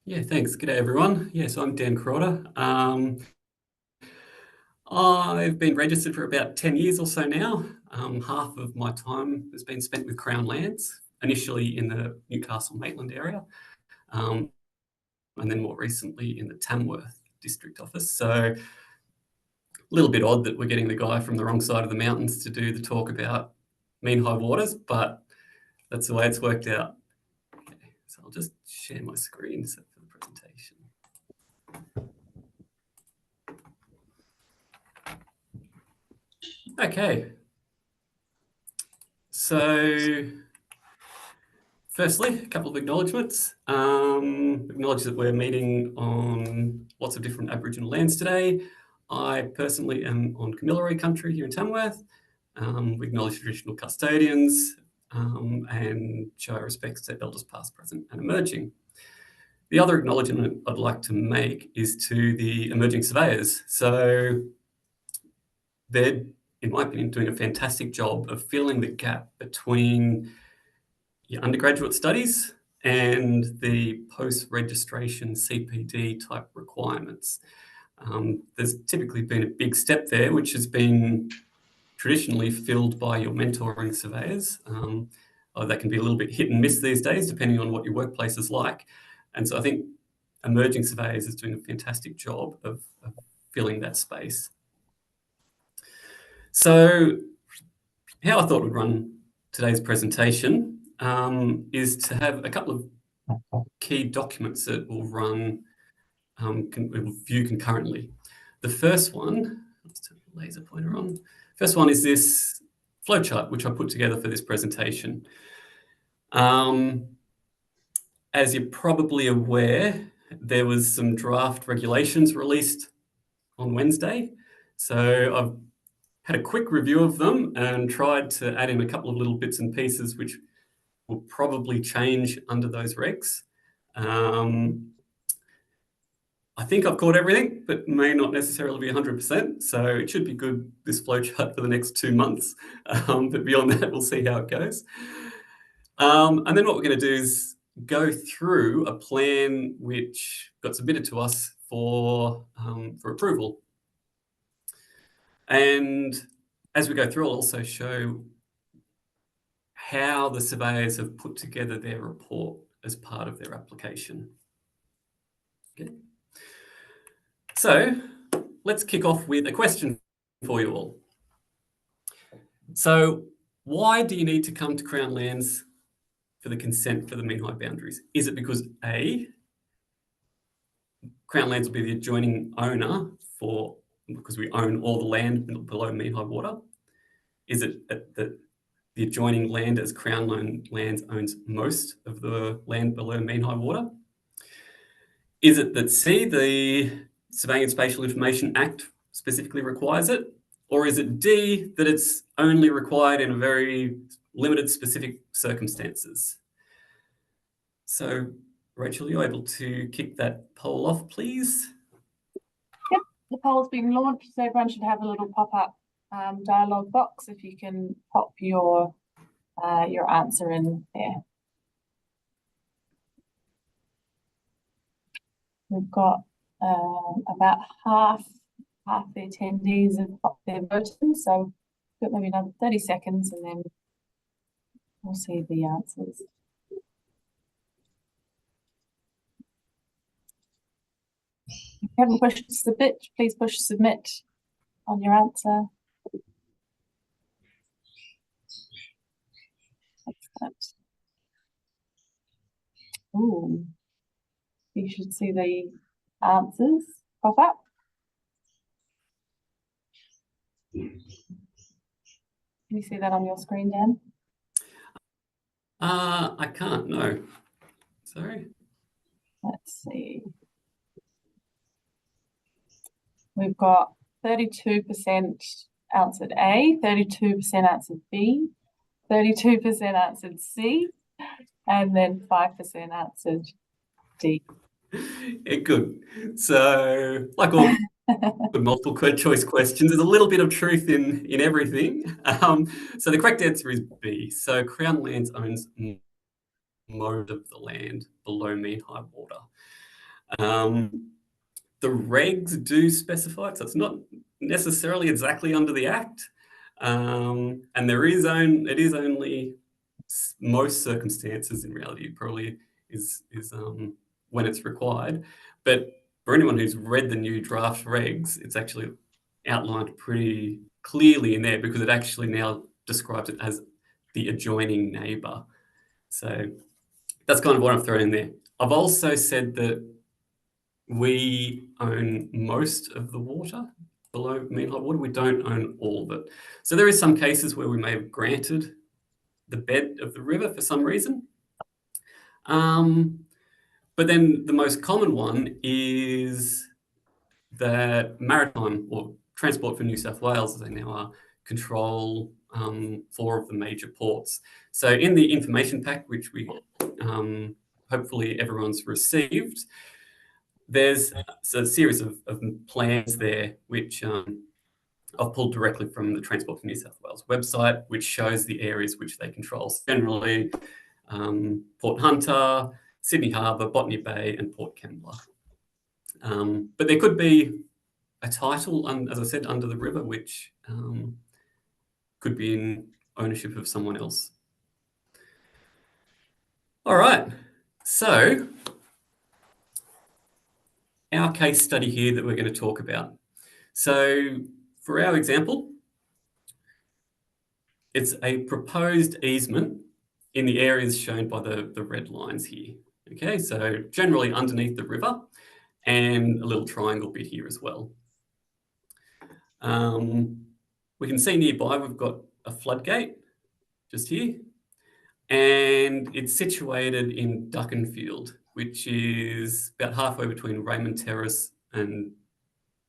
Yeah, thanks. G'day, everyone. Yes, I'm Dan Crawter. I've been registered for about 10 years or so now. Half of my time has been spent with Crown Lands, initially in the Newcastle Maitland area, and then more recently in the Tamworth District Office. So a little bit odd that we're getting the guy from the wrong side of the mountains to do the talk about mean high waters, but that's the way it's worked out. Okay, so I'll just share my screen for the presentation. Okay. So firstly, a couple of acknowledgements. Acknowledge that we're meeting on lots of different Aboriginal lands today. I personally am on Kamilaroi country here in Tamworth. We acknowledge traditional custodians and show our respects to elders past, present and emerging. The other acknowledgement I'd like to make is to the emerging surveyors. So they're, in my opinion, doing a fantastic job of filling the gap between your undergraduate studies and the post-registration CPD type requirements. There's typically been a big step there, which has been traditionally filled by your mentoring surveyors. That can be a little bit hit and miss these days, depending on what your workplace is like. And so I think emerging surveyors is doing a fantastic job of filling that space. So how I thought we'd run today's presentation is to have a couple of key documents that will run, will view concurrently. The first one, let's turn the laser pointer on. First one is this flowchart, which I put together for this presentation. As you're probably aware, there was some draft regulations released on Wednesday. So I've had a quick review of them and tried to add in a couple of little bits and pieces which will probably change under those regs. I think I've caught everything, but may not necessarily be 100%. So it should be good, this flowchart, for the next 2 months. But beyond that, we'll see how it goes. And then what we're going to do is go through a plan which got submitted to us for approval. And as we go through, I'll also show how the surveyors have put together their report as part of their application. Okay. So let's kick off with a question for you all. So why do you need to come to Crown Lands for the consent for the mean high boundaries? Is it because A, Crown Lands will be the adjoining owner because we own all the land below mean high water? Is it that the adjoining land as Crown Lands owns most of the land below mean high water? Is it that C, the Surveying and Spatial Information Act specifically requires it? Or is it D, that it's only required in a very limited specific circumstances? So Rachel, you're able to kick that poll off, please? Yep, the poll's been launched, so everyone should have a little pop-up dialogue box if you can pop your answer in there. We've got about half the attendees have popped their voting, so we've got maybe another 30 seconds and then we'll see the answers. If you haven't pushed submit, please push submit on your answer. Excellent. Ooh, you should see the answers pop up. Can you see that on your screen, Dan? I can't, no. Sorry. Let's see. We've got 32% answered A, 32% answered B, 32% answered C, and then 5% answered D. Yeah, good. So, like all good multiple choice questions, there's a little bit of truth in everything. So the correct answer is B. So Crown Lands owns most of the land below mean high water. The regs do specify it, so it's not necessarily exactly under the Act. And it is only most circumstances in reality, probably is when it's required. But for anyone who's read the new draft regs, it's actually outlined pretty clearly in there because it actually now describes it as the adjoining neighbour. So that's kind of what I've thrown in there. I've also said that we own most of the water below mean high water. We don't own all of it. So there is some cases where we may have granted the bed of the river for some reason. But then the most common one is that Maritime, or Transport for New South Wales, as they now are, control 4 of the major ports. So in the information pack, which we hopefully everyone's received, there's a series of plans there which I've pulled directly from the Transport for New South Wales website, which shows the areas which they control. So generally, Port Hunter, Sydney Harbour, Botany Bay, and Port Kembla. But there could be a title, as I said, under the river, which could be in ownership of someone else. All right, so our case study here that we're going to talk about. So for our example, it's a proposed easement in the areas shown by the red lines here. Okay, so generally underneath the river and a little triangle bit here as well. We can see nearby we've got a floodgate just here, and it's situated in Duckenfield, which is about halfway between Raymond Terrace and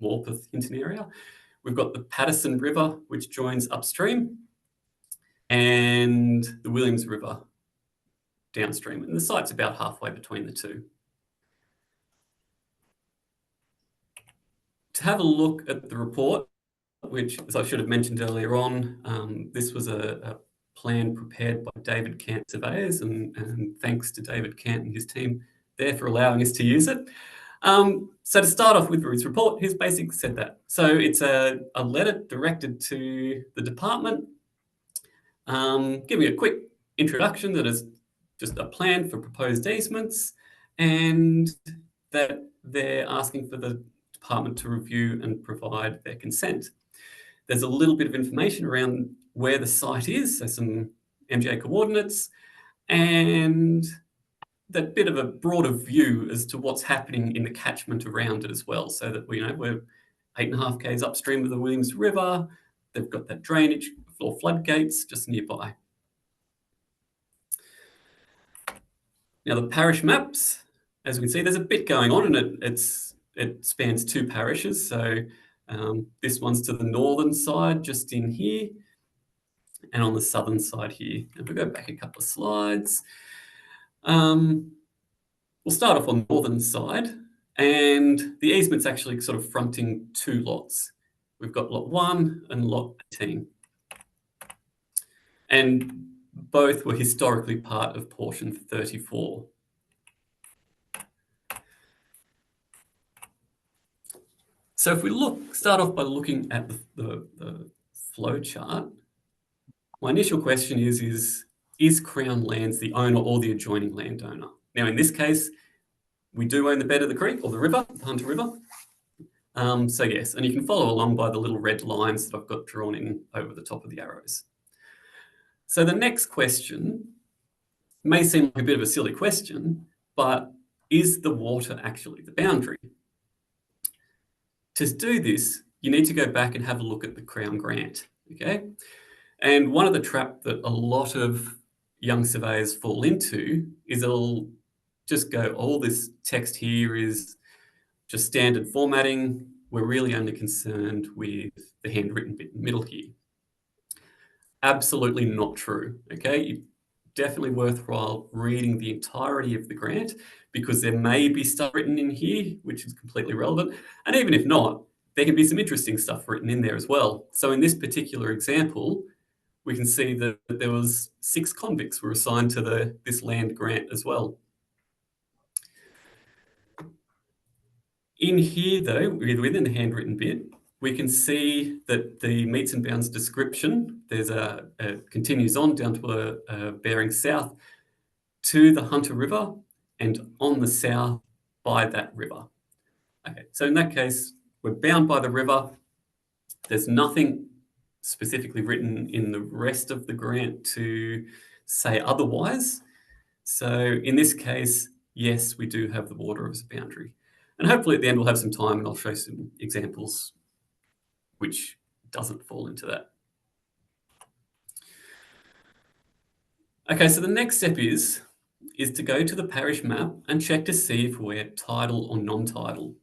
Morpeth Hinton area. We've got the Patterson River, which joins upstream, and the Williams River downstream, and the site's about halfway between the two. To have a look at the report, which, as I should have mentioned earlier on, this was a plan prepared by David Cant Surveyors, and thanks to David Cant and his team there for allowing us to use it. So to start off with his report, he's basically said that. So it's a letter directed to the department, giving a quick introduction that is just a plan for proposed easements, and that they're asking for the department to review and provide their consent. There's a little bit of information around where the site is, so some MGA coordinates, and that bit of a broader view as to what's happening in the catchment around it as well, so that we're 8.5 k's upstream of the Williams River. They've got that drainage or floodgates just nearby. Now the parish maps, as we can see, there's a bit going on, and it spans 2 parishes. So this one's to the northern side, just in here, and on the southern side here. If we go back a couple of slides, we'll start off on the northern side, and the easement's actually sort of fronting 2 lots. We've got lot 1 and lot 18. And both were historically part of portion 34. So if we start off by looking at the flow chart, my initial question is Crown Lands the owner or the adjoining landowner? Now, in this case, we do own the bed of the creek or the river, the Hunter River. So yes, and you can follow along by the little red lines that I've got drawn in over the top of the arrows. So the next question may seem like a bit of a silly question, but is the water actually the boundary? To do this, you need to go back and have a look at the Crown grant, okay? And one of the traps that a lot of young surveyors fall into is they'll just go, all this text here is just standard formatting. We're really only concerned with the handwritten bit in the middle here. Absolutely not true, okay? Definitely worthwhile reading the entirety of the grant, because there may be stuff written in here which is completely relevant, and even if not, there can be some interesting stuff written in there as well. So in this particular example, we can see that there was 6 convicts were assigned to this land grant as well. In here, though, within the handwritten bit, we can see that the meets and bounds description, there's continues on down to a bearing south to the Hunter River and on the south by that river. Okay, so in that case, we're bound by the river. There's nothing specifically written in the rest of the grant to say otherwise. So in this case, yes, we do have the water as a boundary. And hopefully at the end we'll have some time and I'll show some examples which doesn't fall into that. Okay, so the next step is to go to the parish map and check to see if we're tidal or non-tidal.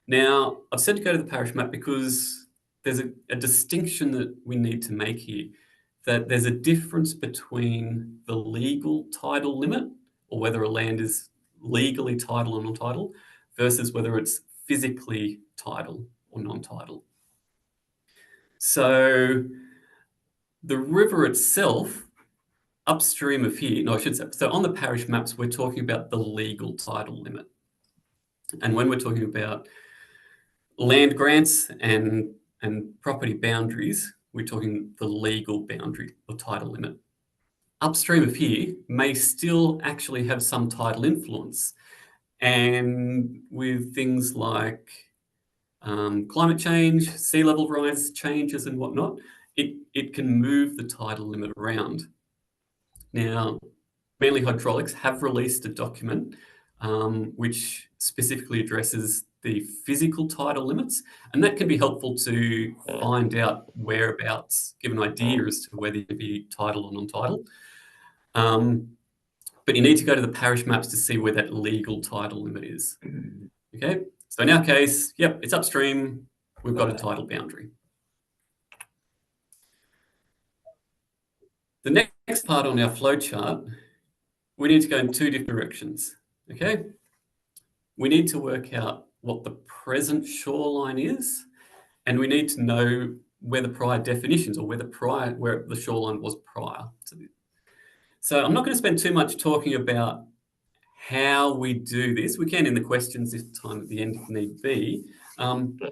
Now, I've said to go to the parish map because there's a distinction that we need to make here, that there's a difference between the legal tidal limit, or whether a land is legally tidal or non-tidal, versus whether it's physically tidal or non-tidal. So the river itself, upstream of here, no, I should say, so on the parish maps, we're talking about the legal tidal limit. And when we're talking about land grants and property boundaries, we're talking the legal boundary or tidal limit. Upstream of here may still actually have some tidal influence. And with things like climate change, sea level rise changes and whatnot, it can move the tidal limit around. Now, Manly Hydraulics have released a document which specifically addresses the physical tidal limits, and that can be helpful to find out whereabouts, give an idea as to whether you be tidal or non-tidal. But you need to go to the parish maps to see where that legal tidal limit is. Okay, so in our case, yep, it's upstream, we've got a tidal boundary. The next part on our flow chart, we need to go in two different directions, okay? We need to work out what the present shoreline is, and we need to know where the prior definitions or where the shoreline was prior to this. So I'm not going to spend too much talking about how we do this. We can in the questions this time at the end if need be. But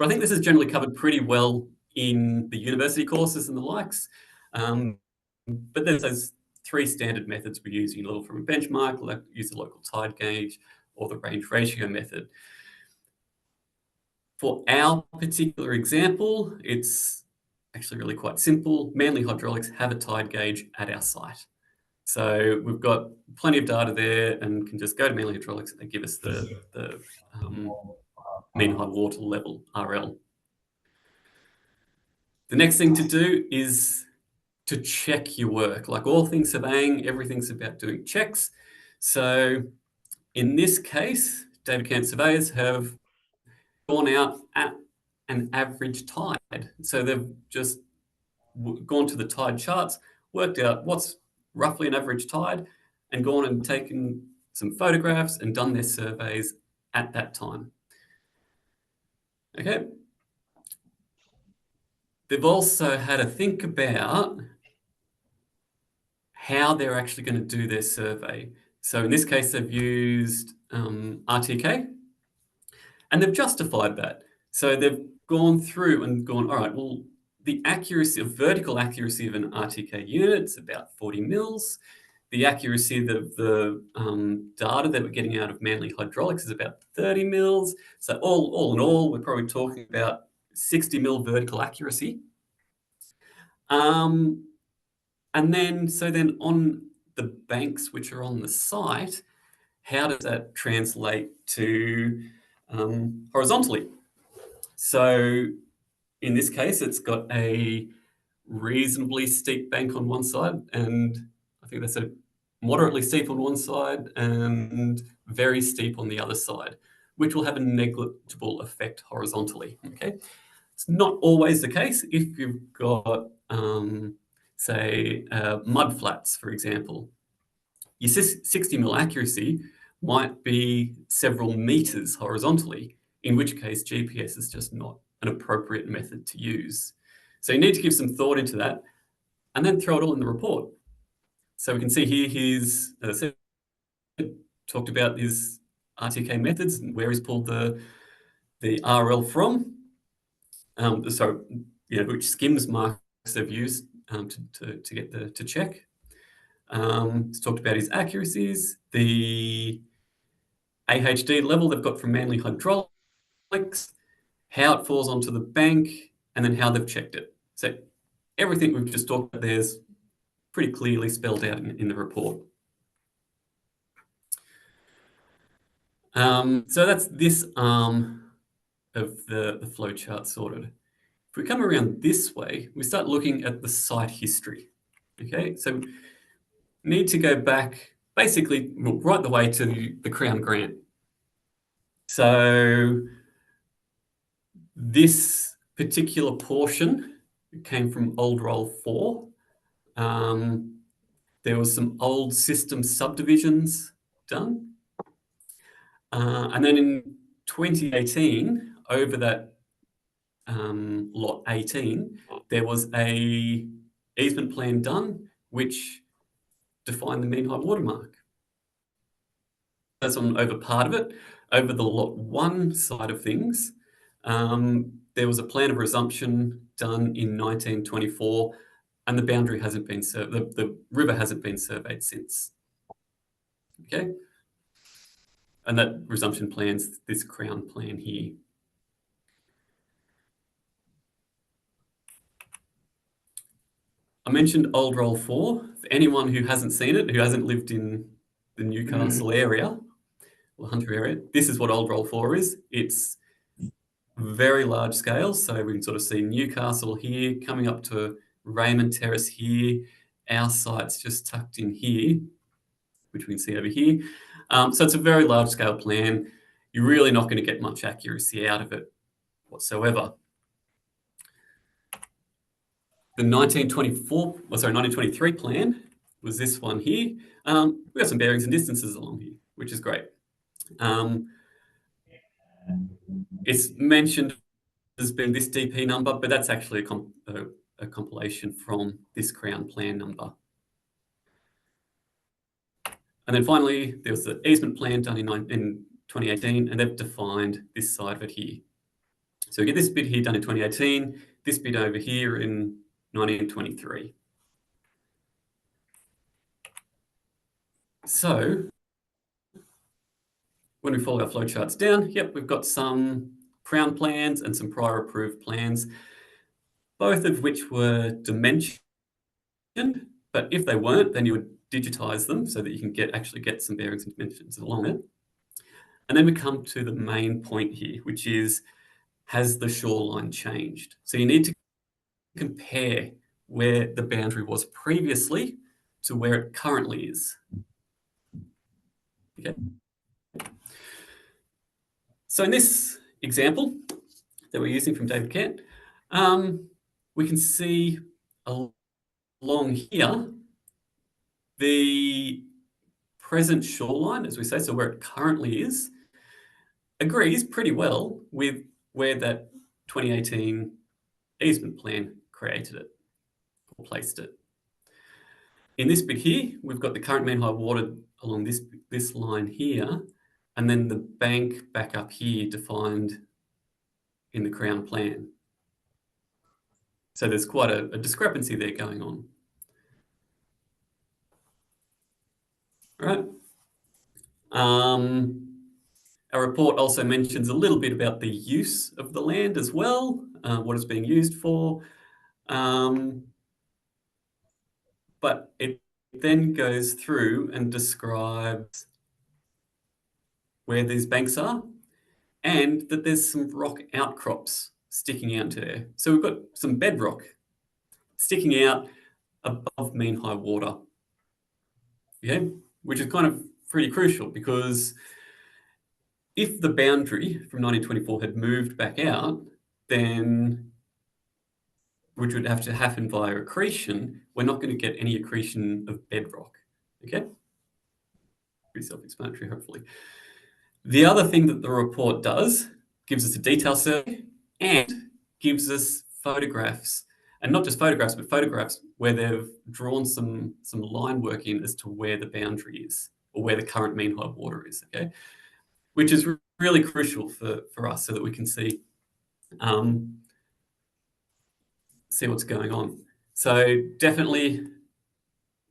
I think this is generally covered pretty well in the university courses and the likes. But there's those three standard methods we use. You know, from a benchmark, use the local tide gauge, or the range ratio method. For our particular example, it's actually really quite simple. Manly Hydraulics have a tide gauge at our site. So we've got plenty of data there and can just go to Manly Hydraulics and they give us the mean high water level, RL. The next thing to do is to check your work. Like all things surveying, everything's about doing checks. So in this case, David Camp surveyors have gone out at an average tide. So they've just gone to the tide charts, worked out what's roughly an average tide, and gone and taken some photographs and done their surveys at that time. Okay. They've also had to think about how they're actually going to do their survey. So in this case, they've used RTK, and they've justified that. So they've gone through and gone, all right, well, the accuracy of vertical accuracy of an RTK unit is about 40 mils. The accuracy of the data that we're getting out of Manly Hydraulics is about 30 mils. So all in all, we're probably talking about 60 mil vertical accuracy. And then on the banks which are on the site, how does that translate to horizontally? So in this case, it's got a reasonably steep bank on one side, and I think that's a moderately steep on one side and very steep on the other side, which will have a negligible effect horizontally. Okay, it's not always the case. If you've got, say, mud flats, for example, your 60 mil accuracy might be several meters horizontally, in which case GPS is just not an appropriate method to use. So you need to give some thought into that and then throw it all in the report. So we can see here, he's talked about his RTK methods and where he's pulled the RL from. Which skims marks they've used to get to check. He's talked about his accuracies, the AHD level they've got from Manly Hydraulics, how it falls onto the bank, and then how they've checked it. So everything we've just talked about there's pretty clearly spelled out in the report. So that's this arm of the flow chart sorted. If we come around this way, we start looking at the site history. Okay, so need to go back basically right the way to the Crown grant. So this particular portion came from old roll 4. There was some old system subdivisions done. And then in 2018, over that lot 18, there was a easement plan done, which defined the mean high water mark. That's on over part of it. Over the lot 1 side of things, there was a plan of resumption done in 1924, and the boundary hasn't been the river hasn't been surveyed since. Okay, and that resumption plan's this Crown plan here. I mentioned old roll 4. For anyone who hasn't seen it, who hasn't lived in the Newcastle area or Hunter area, this is what old roll 4 is. It's very large scale. So we can sort of see Newcastle here, coming up to Raymond Terrace here. Our site's just tucked in here, which we can see over here. So it's a very large scale plan. You're really not going to get much accuracy out of it whatsoever. The 1923 plan was this one here. We've got some bearings and distances along here, which is great. It's mentioned as being this DP number, but that's actually a compilation from this Crown plan number. And then finally, there was the easement plan done in 2018, and they've defined this side of it here. So we get this bit here done in 2018, this bit over here in 1923. So when we follow our flowcharts down, yep, we've got some Crown plans and some prior approved plans, both of which were dimensioned, but if they weren't, then you would digitize them so that you can actually get some bearings and dimensions along it. And then we come to the main point here, which is, has the shoreline changed? So you need to compare where the boundary was previously to where it currently is. Okay. So in this example that we're using from David Kent, we can see along here the present shoreline, as we say, so where it currently is, agrees pretty well with where that 2018 easement plan created it or placed it. In this bit here, we've got the current mean high water along this line here, and then the bank back up here defined in the Crown plan. So there's quite a discrepancy there going on. All right. Our report also mentions a little bit about the use of the land as well, what it's being used for. But it then goes through and describes where these banks are and that there's some rock outcrops sticking out there. So we've got some bedrock sticking out above mean high water, okay, which is kind of pretty crucial because if the boundary from 1924 had moved back out, then, which would have to happen via accretion, we're not going to get any accretion of bedrock, okay? Pretty self-explanatory, hopefully. The other thing that the report does, gives us a detail survey and gives us photographs, and not just photographs, but photographs where they've drawn some line work in as to where the boundary is or where the current mean high water is, okay? which is really crucial for us so that we can see what's going on. So definitely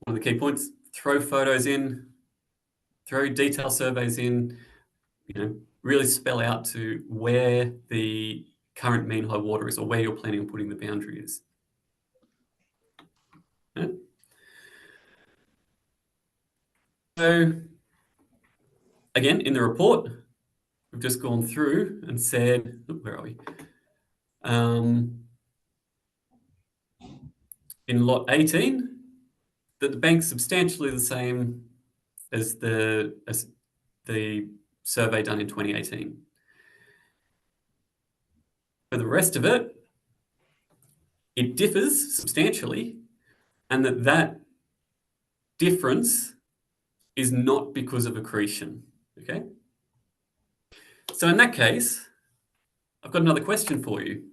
one of the key points, throw photos in, throw detail surveys in, really spell out to where the current mean high water is or where you're planning on putting the boundary is. Yeah. So again, in the report, we've just gone through and said, where are we? In lot 18, that the bank's substantially the same as the survey done in 2018. For the rest of it, it differs substantially, and that difference is not because of accretion, okay? So in that case, I've got another question for you.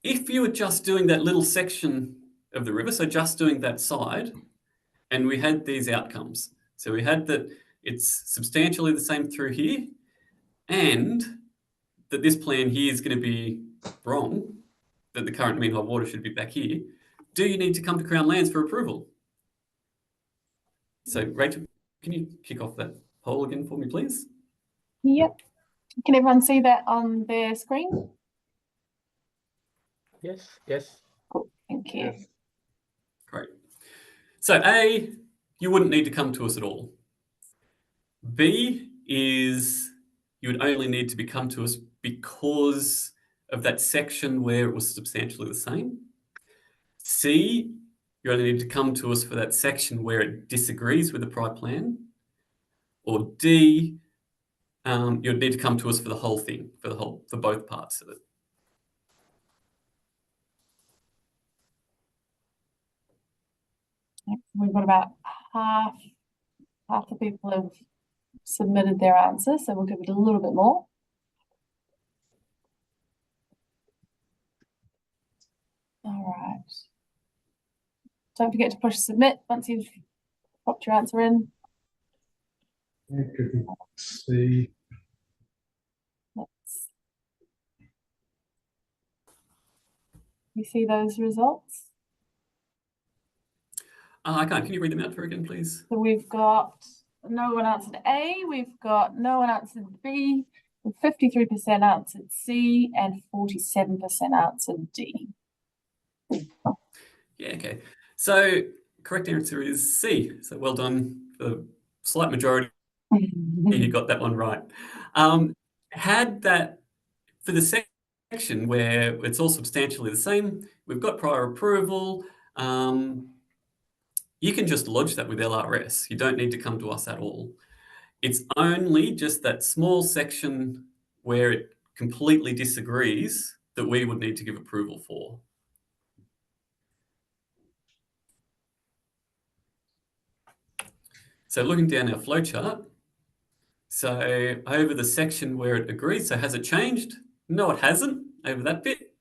If you were just doing that little section of the river, so just doing that side, and we had these outcomes. So we had that it's substantially the same through here, and that this plan here is going to be wrong, that the current mean high water should be back here. Do you need to come to Crown Lands for approval? So Rachel, can you kick off that poll again for me, please? Yep. Can everyone see that on their screen? Yes. Cool, thank you. Yes. Great. So A, you wouldn't need to come to us at all. B is you would only need to come to us because of that section where it was substantially the same. C, you only need to come to us for that section where it disagrees with the prior plan. Or D, you'd need to come to us for the whole thing, for both parts of it. We've got about half the people have submitted their answer, so we'll give it a little bit more. All right. Don't forget to push submit once you've popped your answer in. See. You see those results? I can't. Can you read them out for again, please? So we've got no one answered A, we've got no one answered B, 53% answered C, and 47% answered D. Yeah, okay. So correct answer is C. So well done for the slight majority. You got that one right. Had that for the section where it's all substantially the same, we've got prior approval. You can just lodge that with LRS. You don't need to come to us at all. It's only just that small section where it completely disagrees that we would need to give approval for. So looking down our flowchart, so over the section where it agrees, so has it changed? No, it hasn't over that bit.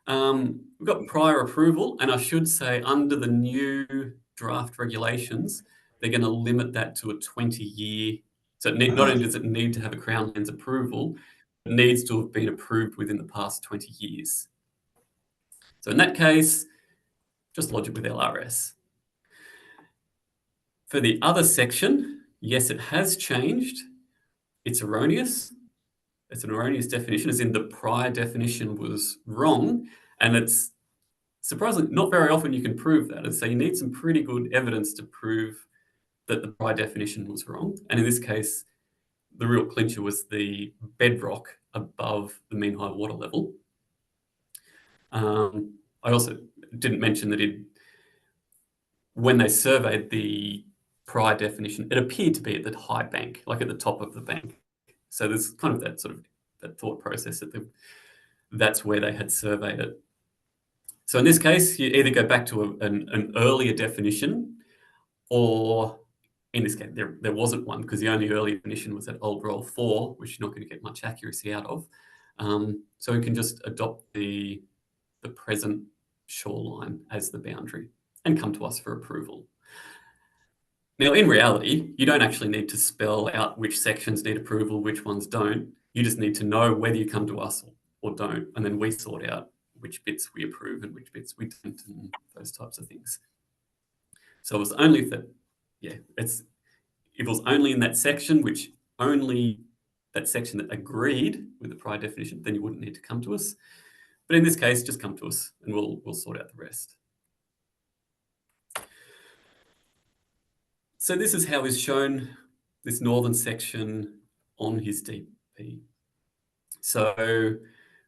We've got prior approval, and I should say under the new draft regulations, they're going to limit that to a 20-year. So not only does it need to have a Crown Lands approval, it needs to have been approved within the past 20 years. So in that case, just lodge it with LRS. For the other section, yes, it has changed. It's erroneous. It's an erroneous definition, as in the prior definition was wrong, and it's surprisingly not very often you can prove that. And so you need some pretty good evidence to prove that the prior definition was wrong. And in this case, the real clincher was the bedrock above the mean high water level. I also didn't mention that when they surveyed the prior definition, it appeared to be at the high bank, like at the top of the bank. So there's kind of that thought process that that's where they had surveyed it. So in this case, you either go back to an earlier definition, or in this case, there wasn't one because the only early definition was at Old Roll 4, which you're not going to get much accuracy out of. So we can just adopt the present shoreline as the boundary and come to us for approval. Now, in reality, you don't actually need to spell out which sections need approval, which ones don't. You just need to know whether you come to us or don't, and then we sort out which bits we approve and which bits we don't, and those types of things. So it was only if that, yeah, if it was only in that section, which only that section that agreed with the prior definition, then you wouldn't need to come to us. But in this case, just come to us and we'll sort out the rest. So this is how is shown this northern section on his DP. So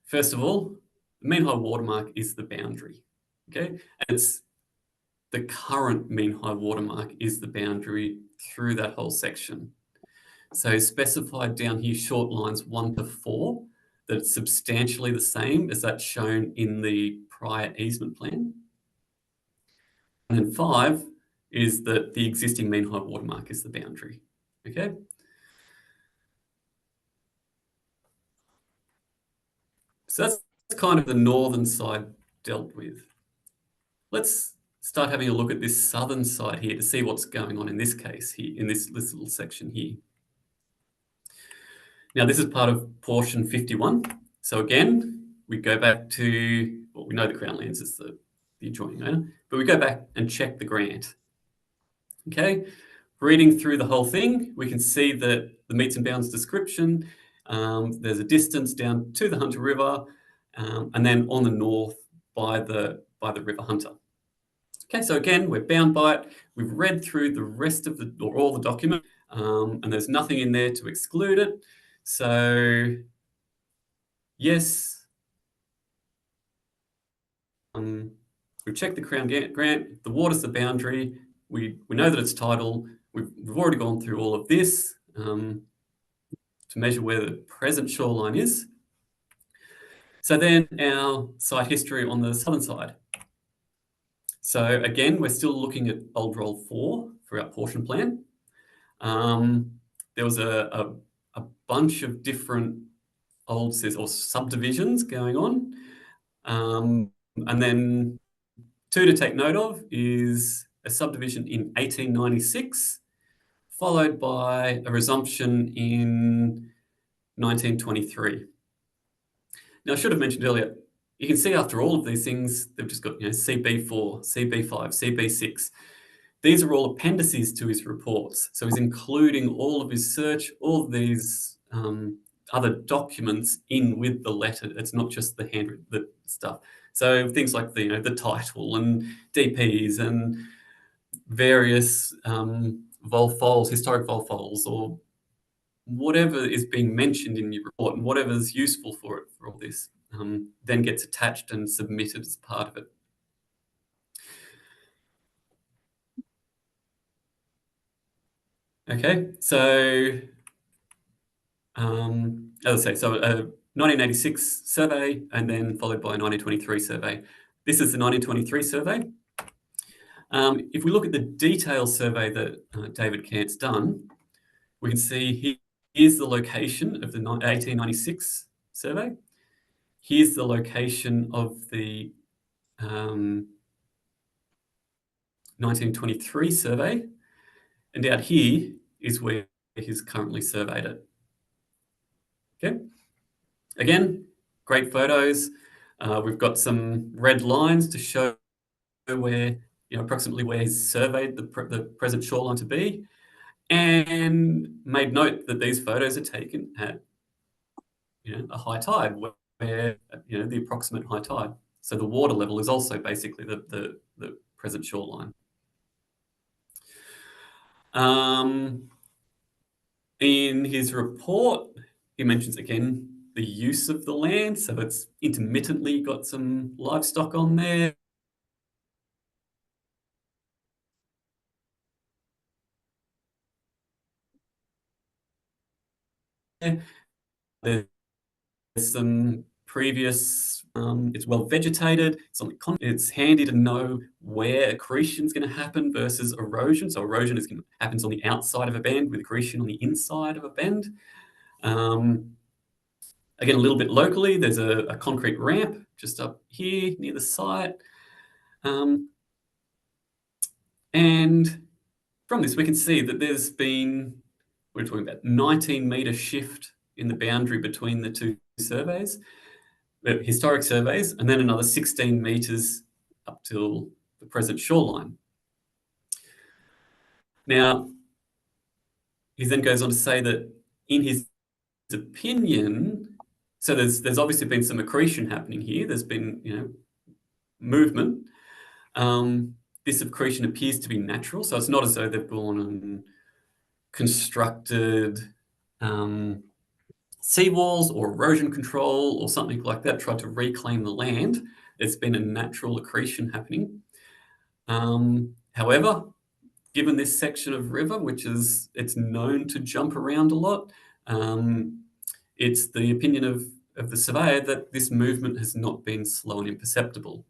first of all, the mean high watermark is the boundary, okay? And it's the current mean high watermark is the boundary through that whole section. So specified down here, short lines 1 to 4, that it's substantially the same as that shown in the prior easement plan. And then 5 is that the existing mean high watermark is the boundary, okay? So that's kind of the northern side dealt with. Let's start having a look at this southern side here to see what's going on in this case here, in this little section here. Now, this is part of portion 51. So again, we go back to, well, we know the Crown Lands is the adjoining owner, but we go back and check the grant. Okay, reading through the whole thing, we can see that the meets and bounds description, there's a distance down to the Hunter River, and then on the north by the River Hunter. Okay, so again, we're bound by it. We've read through the rest of or all the document, and there's nothing in there to exclude it. So yes, we've checked the Crown grant, the water's the boundary, we know that it's tidal, we've already gone through all of this to measure where the present shoreline is. So then our site history on the southern side. So again, we're still looking at old roll 4 for our portion plan. There was a bunch of different old or subdivisions going on. And then 2 to take note of is a subdivision in 1896, followed by a resumption in 1923. Now, I should have mentioned earlier, you can see after all of these things, they've just got, CB4, CB5, CB6. These are all appendices to his reports. So he's including all of his search, all of these other documents in with the letter. It's not just the handwritten stuff. So things like the title and DPs and various vol-fols, historic vol-fols, or whatever is being mentioned in your report and whatever is useful for it for all this then gets attached and submitted as part of it. Okay, so as I say, so a 1986 survey and then followed by a 1923 survey. This is the 1923 survey. If we look at the detail survey that David Cant's done, we can see here's the location of the 1896 survey. Here's the location of the 1923 survey. And out here is where he's currently surveyed it. Okay. Again, great photos. We've got some red lines to show where, approximately where he's surveyed the present shoreline to be, and made note that these photos are taken at, a high tide, where, the approximate high tide. So the water level is also basically the present shoreline. In his report, he mentions again the use of the land. So it's intermittently got some livestock on there. There's some previous, it's well vegetated, it's handy to know where accretion is going to happen versus erosion. So erosion happens on the outside of a bend with accretion on the inside of a bend. Again, a little bit locally, there's a concrete ramp just up here near the site. And from this, we can see that there's been, we're talking about 19-metre shift in the boundary between the two surveys, the historic surveys, and then another 16 metres up till the present shoreline. Now, he then goes on to say that in his opinion, so there's obviously been some accretion happening here. There's been, movement. This accretion appears to be natural, so it's not as though they've gone and constructed seawalls or erosion control or something like that, tried to reclaim the land. There's been a natural accretion happening. However, given this section of river, it's known to jump around a lot, it's the opinion of the surveyor that this movement has not been slow and imperceptible.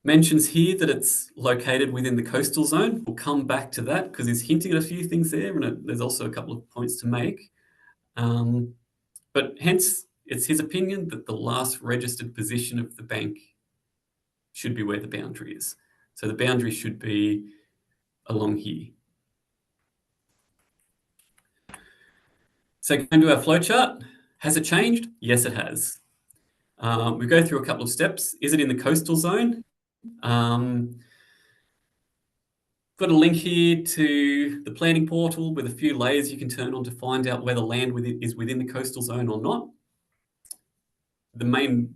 Mentions here that it's located within the coastal zone. We'll come back to that because he's hinting at a few things there, and there's also a couple of points to make. But hence, it's his opinion that the last registered position of the bank should be where the boundary is. So the boundary should be along here. So going to our flowchart, has it changed? Yes, it has. We go through a couple of steps. Is it in the coastal zone? Got a link here to the planning portal with a few layers you can turn on to find out whether land is within the coastal zone or not. The main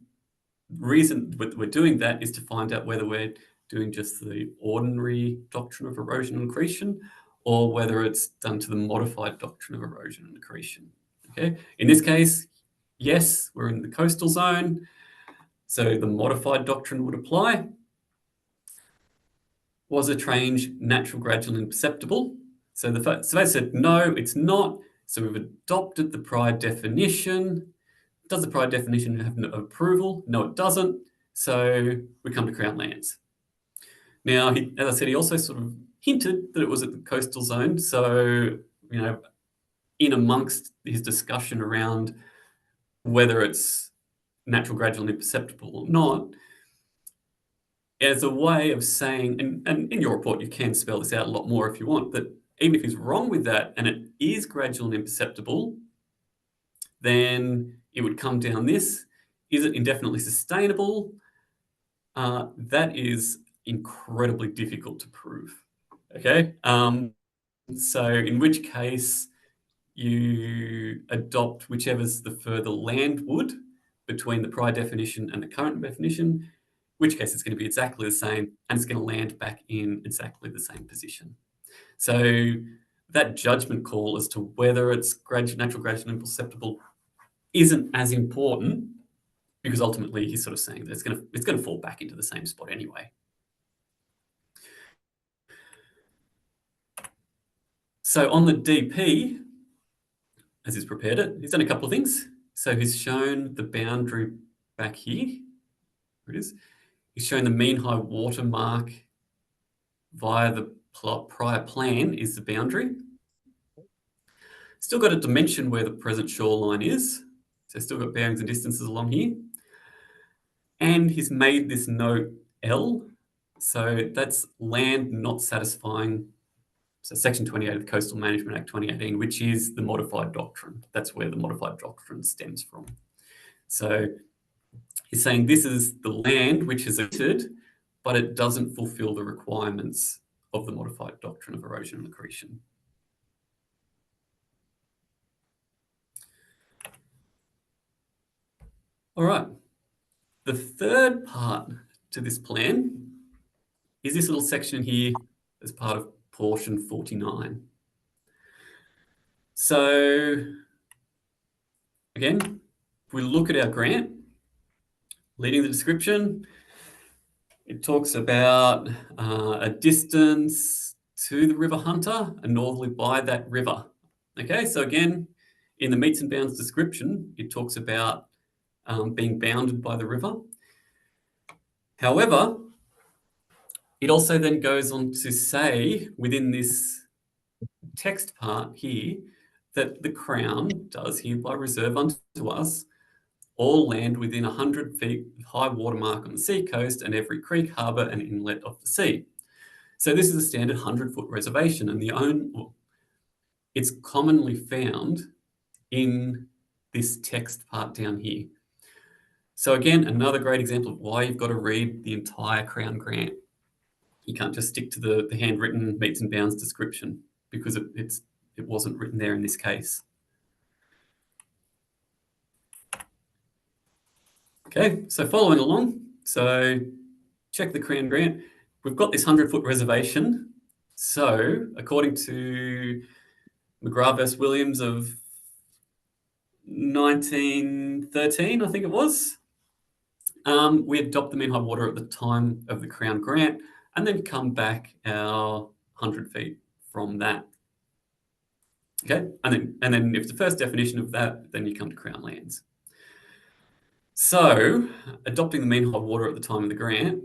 reason we're doing that is to find out whether we're doing just the ordinary doctrine of erosion and accretion or whether it's done to the modified doctrine of erosion and accretion. Okay, in this case, yes, we're in the coastal zone, so the modified doctrine would apply. Was a change natural, gradual, and imperceptible? So the surveyor said, no, it's not. So we've adopted the prior definition. Does the prior definition have no approval? No, it doesn't. So we come to Crown Lands. Now, as I said, he also sort of hinted that it was at the coastal zone. So, in amongst his discussion around whether it's natural, gradual, and imperceptible or not, as a way of saying, and in your report, you can spell this out a lot more if you want, that even if he's wrong with that and it is gradual and imperceptible, then it would come down this. Is it indefinitely sustainable? That is incredibly difficult to prove, okay? So in which case you adopt whichever's the further landward between the prior definition and the current definition, which case it's going to be exactly the same and it's going to land back in exactly the same position. So that judgment call as to whether it's natural, gradual, and imperceptible isn't as important because ultimately he's sort of saying that it's going to fall back into the same spot anyway. So on the DP, as he's prepared it, he's done a couple of things. So he's shown the boundary back here. Here it is. He's shown the mean high water mark via the prior plan is the boundary. Still got a dimension where the present shoreline is. So still got bearings and distances along here. And he's made this note L. So that's land not satisfying. So Section 28 of the Coastal Management Act 2018, which is the modified doctrine. That's where the modified doctrine stems from. So he's saying this is the land which is entered, but it doesn't fulfill the requirements of the modified doctrine of erosion and accretion. All right. The third part to this plan is this little section here as part of portion 49. So again, if we look at our grant, leading the description, it talks about a distance to the River Hunter and northerly by that river. Okay, so again, in the meets and bounds description, it talks about being bounded by the river. However, it also then goes on to say within this text part here that the Crown does hereby reserve unto us all land within 100 feet of high water mark on the sea coast and every creek, harbour and inlet of the sea. So this is a standard 100-foot reservation, and it's commonly found in this text part down here. So again, another great example of why you've got to read the entire Crown Grant. You can't just stick to the handwritten metes and bounds description, because it wasn't written there in this case. Okay, so following along, so check the Crown Grant. We've got this 100-foot reservation. So according to McGrath vs. Williams of 1913, I think it was, we adopt the mean high water at the time of the Crown Grant and then come back our 100 feet from that. Okay, and then if the first definition of that, then you come to Crown lands. So adopting the mean high water at the time of the grant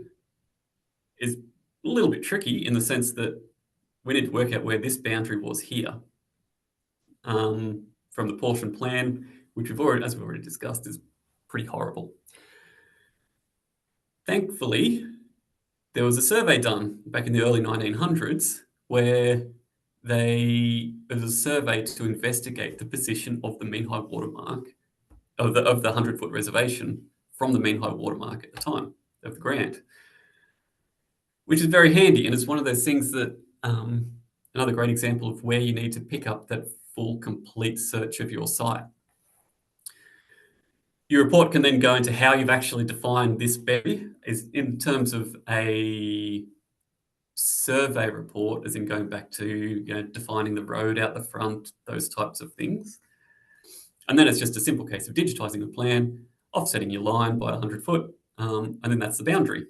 is a little bit tricky in the sense that we need to work out where this boundary was here. From the portion plan, which as we've already discussed, is pretty horrible. Thankfully, there was a survey done back in the early 1900s where there was a survey to investigate the position of the mean high water mark of the 100-foot reservation from the mean high water mark at the time of the grant, which is very handy, and it's one of those things that another great example of where you need to pick up that full, complete search of your site. Your report can then go into how you've actually defined this berry is in terms of a survey report, as in going back to defining the road out the front, those types of things. And then it's just a simple case of digitizing the plan, offsetting your line by 100 foot, and then that's the boundary.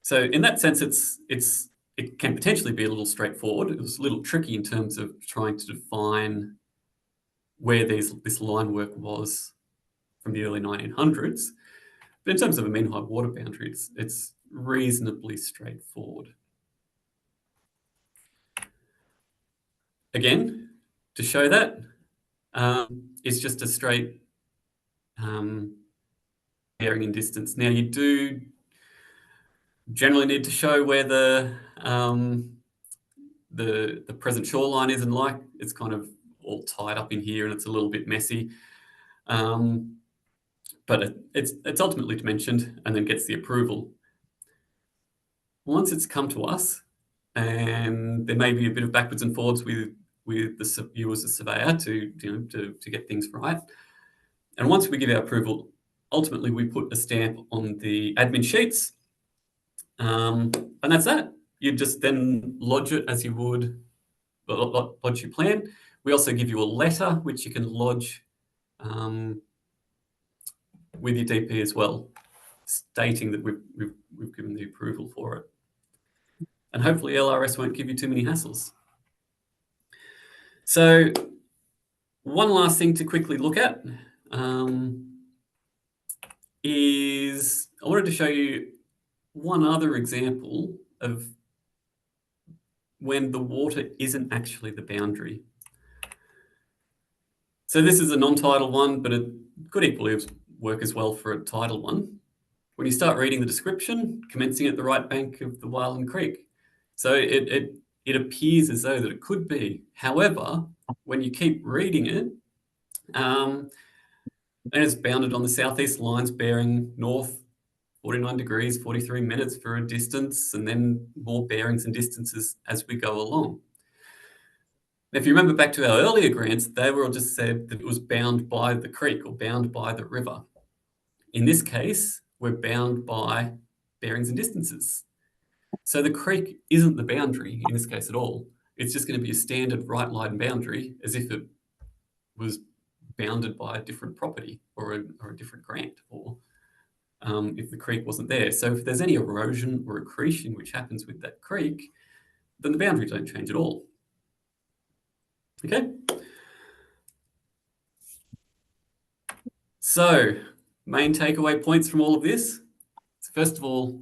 So in that sense, it can potentially be a little straightforward. It was a little tricky in terms of trying to define where this line work was from the early 1900s. But in terms of a mean high water boundary, it's reasonably straightforward. Again, to show that, it's just a straight bearing in distance. Now you do generally need to show where the present shoreline is, and like it's kind of all tied up in here and it's a little bit messy. But it's ultimately dimensioned and then gets the approval. Once it's come to us, and there may be a bit of backwards and forwards with you as a surveyor to get things right. And once we give our approval, ultimately we put a stamp on the admin sheets, and that's that. You just then lodge it as you would lodge your plan. We also give you a letter which you can lodge with your DP as well, stating that we've given the approval for it. And hopefully LRS won't give you too many hassles. So one last thing to quickly look at is I wanted to show you one other example of when the water isn't actually the boundary. So this is a non-tidal one, but it could equally work as well for a tidal one. When you start reading the description, commencing at the right bank of the Wyland Creek. So it appears as though that it could be. However, when you keep reading it, and it's bounded on the southeast lines bearing north 49 degrees, 43 minutes for a distance, and then more bearings and distances as we go along. If you remember back to our earlier grants, they were all just said that it was bound by the creek or bound by the river. In this case, we're bound by bearings and distances. So the creek isn't the boundary in this case at all. It's just going to be a standard right line boundary as if it was bounded by a different property or a different grant, or if the creek wasn't there. So if there's any erosion or accretion which happens with that creek, then the boundaries don't change at all. Okay. So main takeaway points from all of this. So first of all,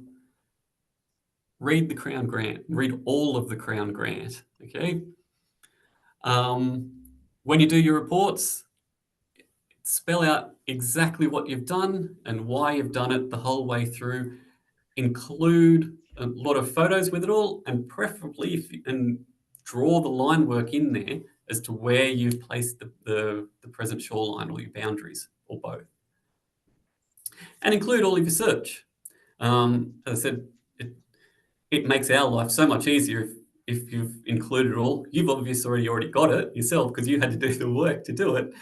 read the Crown Grant, read all of the Crown Grant, okay? When you do your reports, spell out exactly what you've done and why you've done it the whole way through. Include a lot of photos with it all, and preferably and draw the line work in there as to where you've placed the present shoreline or your boundaries, or both. And include all of your search. As I said, it makes our life so much easier if you've included it all. You've obviously already got it yourself because you had to do the work to do it.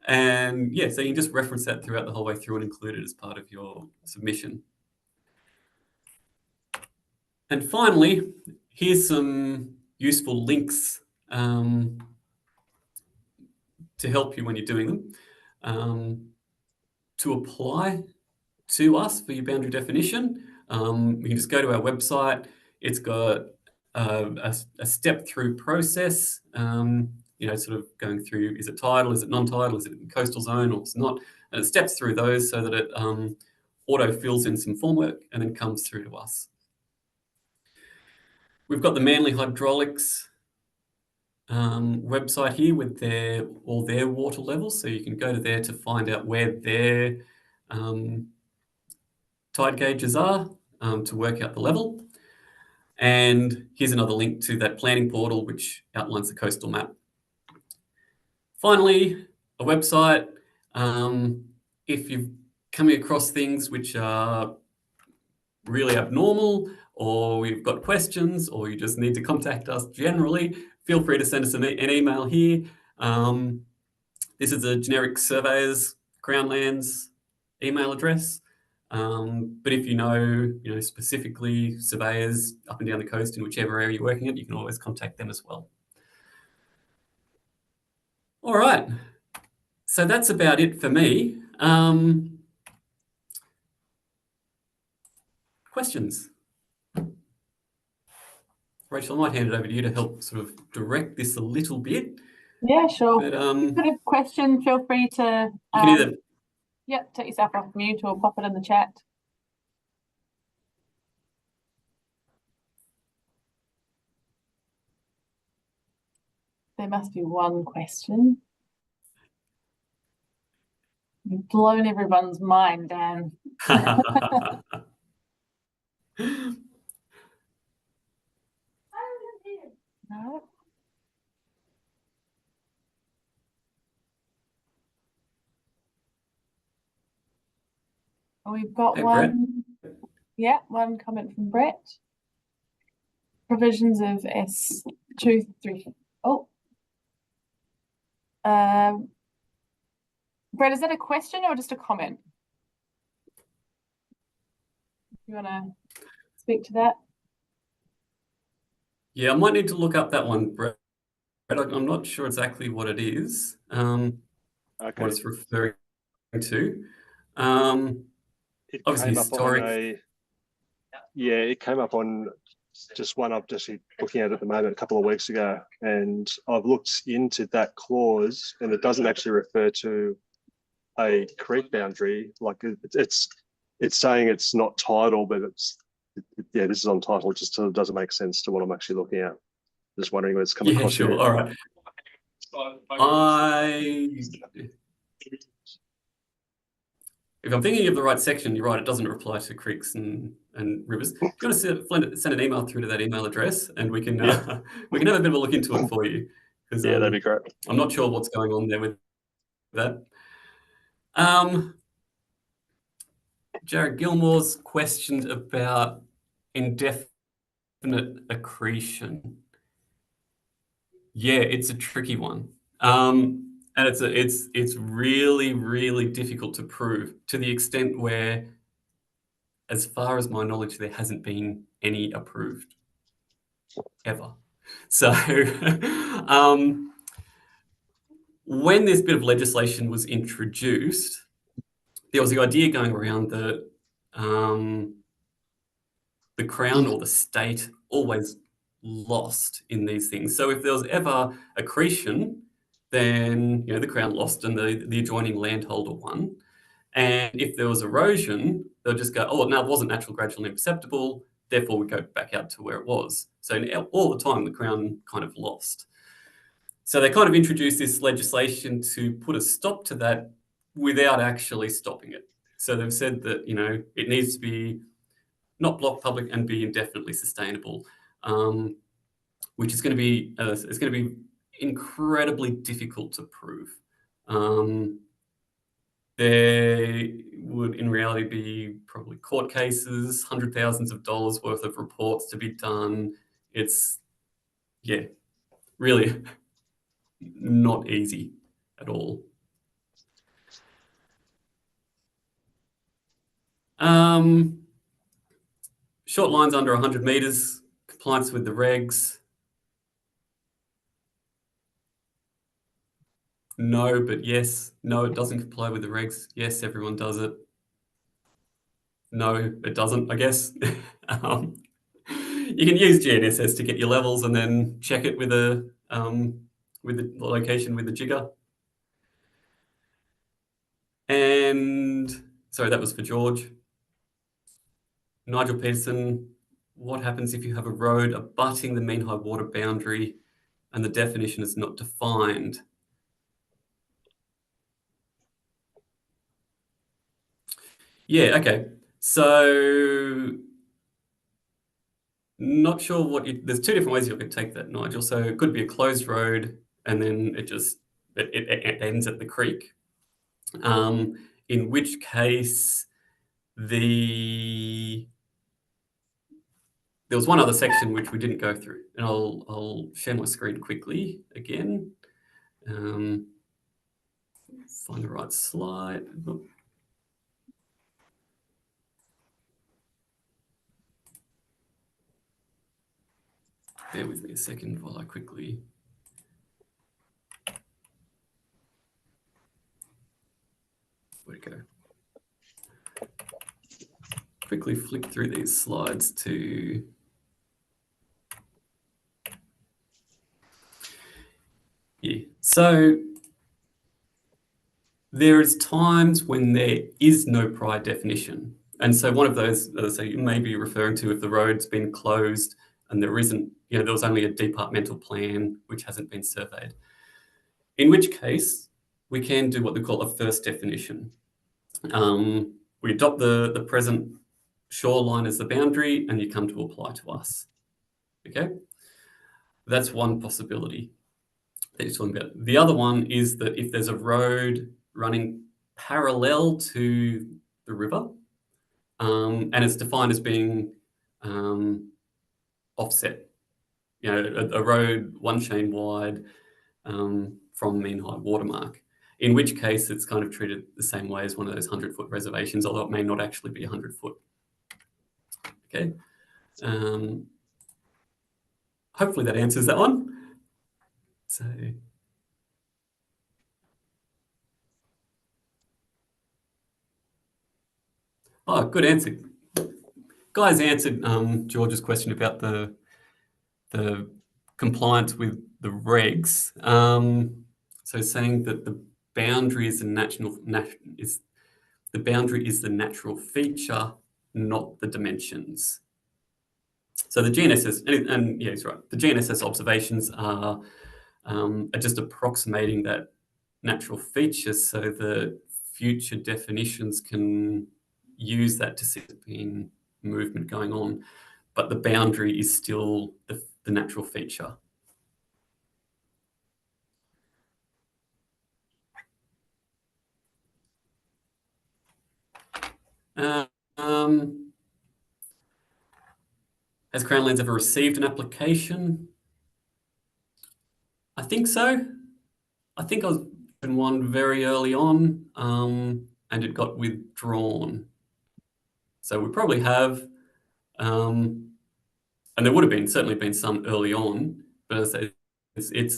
And yeah, so you can just reference that throughout the whole way through and include it as part of your submission. And finally, here's some useful links to help you when you're doing them. To apply to us for your boundary definition, you can just go to our website. It's got a step-through process, sort of going through, is it tidal, is it non-tidal, is it in coastal zone, or it's not? And it steps through those so that it auto fills in some formwork and then comes through to us. We've got the Manly Hydraulics website here with all their water levels, so you can go to there to find out where their tide gauges are to work out the level. And here's another link to that planning portal which outlines the coastal map. Finally, a website. If you've come across things which are really abnormal, or you've got questions, or you just need to contact us generally, feel free to send us an email here. This is a generic surveyor's Crown Lands email address. But if you know specifically surveyors up and down the coast in whichever area you're working at, you can always contact them as well. All right, so that's about it for me. Questions? Rachel, I might hand it over to you to help sort of direct this a little bit. Yeah, sure. But, if you've got a question, feel free to you can either take yourself off mute or pop it in the chat. There must be one question. You've blown everyone's mind, Dan. No. We've got one. Brett. Yeah, one comment from Brett. Provisions of S23. Oh. Brett, is that a question or just a comment? You want to speak to that? Yeah, I might need to look up that one, Brett. I'm not sure exactly what it is, what it's referring to. It obviously came up historic. It came up on just one I'm just looking at the moment a couple of weeks ago, and I've looked into that clause, and it doesn't actually refer to a creek boundary. Like it's saying it's not tidal, but this is on title. It just doesn't make sense to what I'm actually looking at. Just wondering where it's coming across. Sure. Here. All right. If I'm thinking of the right section, you're right. It doesn't reply to creeks and rivers. If you want to send an email through to that email address, and we can we can have a bit of a look into it for you. Yeah, that'd be great. I'm not sure what's going on there with that. Jared Gilmore's questioned about indefinite accretion. Yeah, it's a tricky one. And it's really, really difficult to prove, to the extent where, as far as my knowledge, there hasn't been any approved ever. So when this bit of legislation was introduced, there was the idea going around that the Crown or the state always lost in these things. So if there was ever accretion, then the Crown lost and the adjoining landholder won. And if there was erosion, they'll just go, oh, no, it wasn't natural, gradual, and imperceptible, therefore we go back out to where it was. So all the time the Crown kind of lost. So they kind of introduced this legislation to put a stop to that without actually stopping it. So they've said that, you know, it needs to be not block public and be indefinitely sustainable, which is going to be it's going to be incredibly difficult to prove. There would in reality be probably court cases, hundreds of thousands of dollars worth of reports to be done. It's, yeah, really not easy at all. Short lines under 100 meters, compliance with the regs. No, but yes. No, it doesn't comply with the regs. Yes, everyone does it. No, it doesn't, I guess. You can use GNSS to get your levels and then check it with the location with the jigger. And sorry, that was for George. Nigel Peterson, what happens if you have a road abutting the mean high water boundary and the definition is not defined? Yeah, okay. So not sure what there's two different ways you could take that, Nigel. So it could be a closed road and then it ends at the creek. In which case there was one other section which we didn't go through, and I'll share my screen quickly again. Find the right slide. Oh. Bear with me a second while I quickly. Where'd it go? Quickly flick through these slides to. Yeah, so there is times when there is no prior definition. And so one of those, so you may be referring to if the road's been closed and there isn't, you know, there was only a departmental plan which hasn't been surveyed. In which case, we can do what they call a first definition. We adopt the present shoreline as the boundary and you come to apply to us, okay? That's one possibility that you're talking about. The other one is that if there's a road running parallel to the river, and it's defined as being offset, you know, a road one chain wide from mean high watermark, in which case it's kind of treated the same way as one of those 100-foot reservations, although it may not actually be 100 foot. Okay. Hopefully that answers that one. So. Oh, good answer. Guys answered George's question about the compliance with the regs. So saying that the boundary is the natural feature, not the dimensions. So the GNSS, and yeah, he's right. The GNSS observations are just approximating that natural feature so that future definitions can use that to see there's been movement going on, but the boundary is still the natural feature. Has Crown Lands ever received an application? I think so. I think I was in one very early on, and it got withdrawn. So we probably have, and there would have certainly been some early on, but as I say,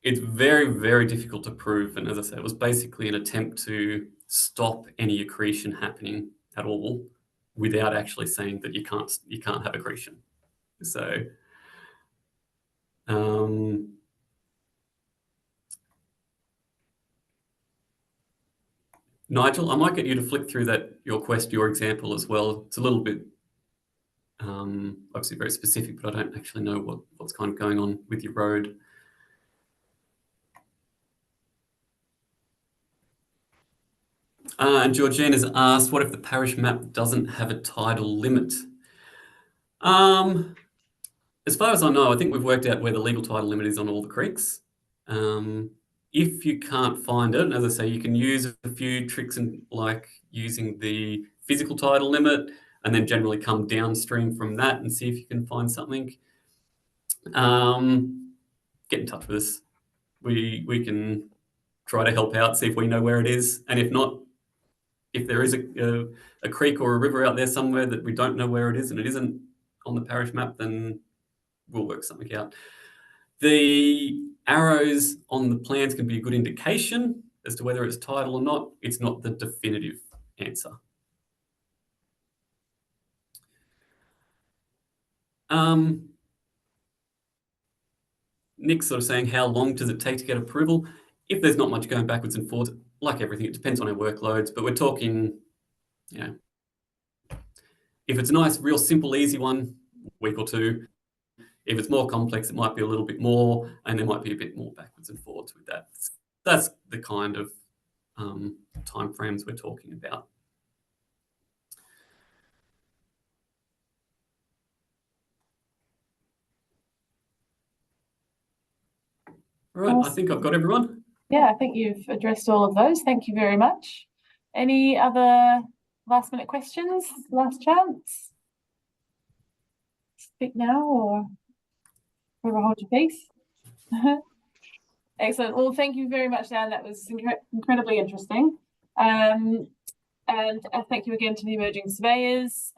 it's very, very difficult to prove. And as I said, it was basically an attempt to stop any accretion happening at all without actually saying that you can't have accretion. So, Nigel, I might get you to flick through your example as well. It's a little bit obviously very specific, but I don't actually know what's kind of going on with your road. And Georgine has asked, what if the parish map doesn't have a tidal limit? As far as I know, I think we've worked out where the legal tidal limit is on all the creeks. If you can't find it, as I say, you can use a few tricks and like using the physical tidal limit and then generally come downstream from that and see if you can find something. Get in touch with us. We can try to help out, see if we know where it is. And if not, if there is a creek or a river out there somewhere that we don't know where it is and it isn't on the parish map, then we'll work something out. The arrows on the plans can be a good indication as to whether it's tidal or not. It's not the definitive answer. Nick's sort of saying, how long does it take to get approval? If there's not much going backwards and forwards, like everything, it depends on our workloads, but we're talking, you know, if it's a nice, real simple, easy one, week or two. If it's more complex, it might be a little bit more, and there might be a bit more backwards and forwards with that. That's the kind of timeframes we're talking about. All right, I think I've got everyone. Yeah, I think you've addressed all of those. Thank you very much. Any other last minute questions? Last chance? Speak now or forever hold your peace. Excellent. Well, thank you very much, Dan. That was incredibly interesting. And thank you again to the emerging surveyors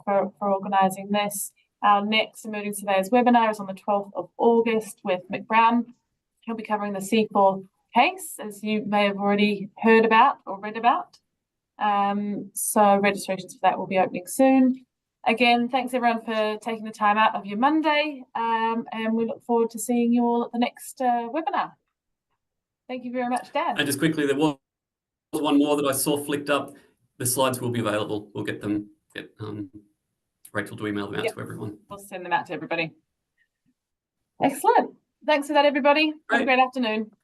for organising this. Our next emerging surveyors webinar is on the 12th of August with Mick Brown. He'll be covering the C4 case, as you may have already heard about or read about. So registrations for that will be opening soon. Again, thanks everyone for taking the time out of your Monday, and we look forward to seeing you all at the next webinar. Thank you very much, Dan. And just quickly, there was one more that I saw flicked up. The slides will be available. We'll get Rachel to email them out to everyone. We'll send them out to everybody. Excellent. Thanks for that, everybody. Have a great afternoon.